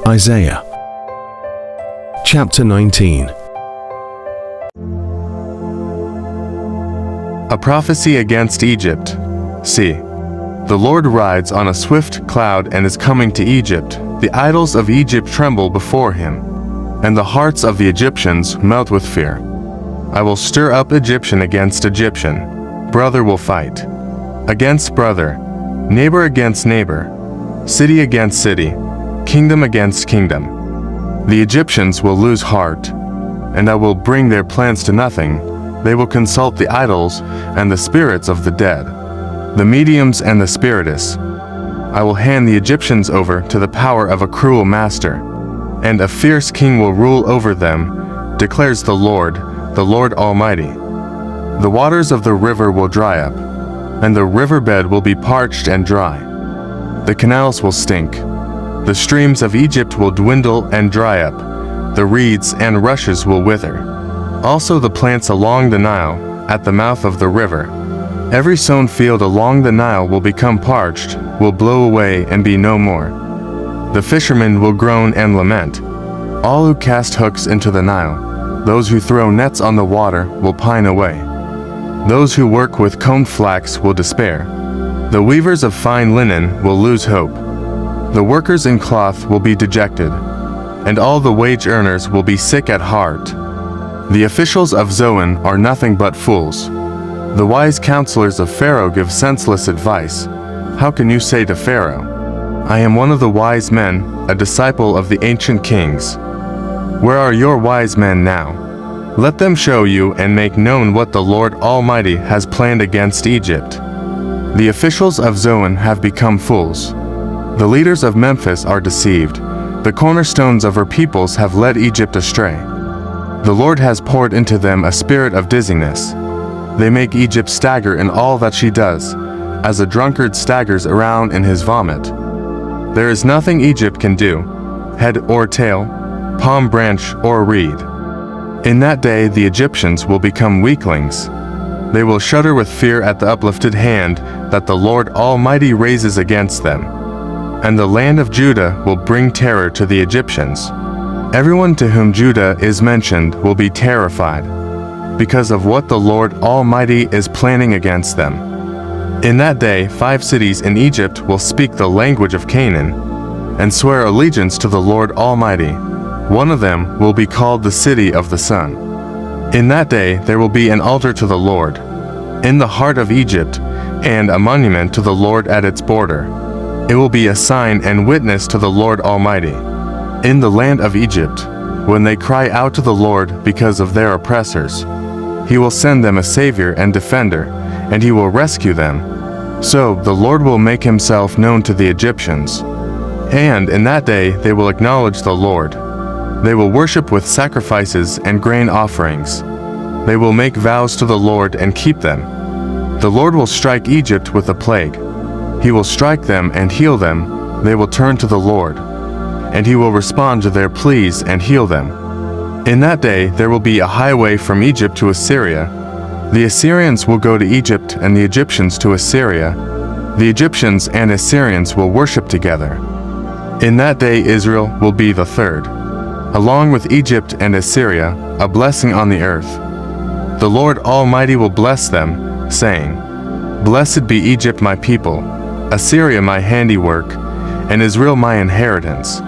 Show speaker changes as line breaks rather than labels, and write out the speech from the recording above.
Isaiah chapter 19.
A prophecy against Egypt. See, the Lord rides on a swift cloud and is coming to Egypt. The idols of Egypt tremble before him, and the hearts of the Egyptians melt with fear. I will stir up Egyptian against Egyptian. Brother will fight against brother, neighbor against neighbor, city against city, kingdom against kingdom. The Egyptians will lose heart, and I will bring their plans to nothing. They will consult the idols and the spirits of the dead, the mediums and the spiritists. I will hand the Egyptians over to the power of a cruel master, and a fierce king will rule over them, declares the Lord Almighty. The waters of the river will dry up, and the riverbed will be parched and dry. The canals will stink. The streams of Egypt will dwindle and dry up. The reeds and rushes will wither. Also the plants along the Nile, at the mouth of the river. Every sown field along the Nile will become parched, will blow away and be no more. The fishermen will groan and lament. All who cast hooks into the Nile, those who throw nets on the water, will pine away. Those who work with combed flax will despair. The weavers of fine linen will lose hope. The workers in cloth will be dejected, and all the wage earners will be sick at heart. The officials of Zoan are nothing but fools. The wise counselors of Pharaoh give senseless advice. How can you say to Pharaoh, I am one of the wise men, a disciple of the ancient kings? Where are your wise men now? Let them show you and make known what the Lord Almighty has planned against Egypt. The officials of Zoan have become fools. The leaders of Memphis are deceived. The cornerstones of her peoples have led Egypt astray. The Lord has poured into them a spirit of dizziness. They make Egypt stagger in all that she does, as a drunkard staggers around in his vomit. There is nothing Egypt can do, head or tail, palm branch or reed. In that day the Egyptians will become weaklings. They will shudder with fear at the uplifted hand that the Lord Almighty raises against them. And the land of Judah will bring terror to the Egyptians. Everyone to whom Judah is mentioned will be terrified, because of what the Lord Almighty is planning against them. In that day 5 cities in Egypt will speak the language of Canaan, and swear allegiance to the Lord Almighty. One of them will be called the City of the Sun. In that day there will be an altar to the Lord in the heart of Egypt, and a monument to the Lord at its border. It will be a sign and witness to the Lord Almighty. In the land of Egypt, when they cry out to the Lord because of their oppressors, He will send them a Savior and Defender, and He will rescue them. So the Lord will make Himself known to the Egyptians. And in that day they will acknowledge the Lord. They will worship with sacrifices and grain offerings. They will make vows to the Lord and keep them. The Lord will strike Egypt with a plague. He will strike them and heal them. They will turn to the Lord, and He will respond to their pleas and heal them. In that day there will be a highway from Egypt to Assyria. The Assyrians will go to Egypt and the Egyptians to Assyria. The Egyptians and Assyrians will worship together. In that day Israel will be the third, along with Egypt and Assyria, a blessing on the earth. The Lord Almighty will bless them, saying, Blessed be Egypt my people, Assyria my handiwork, and Israel my inheritance.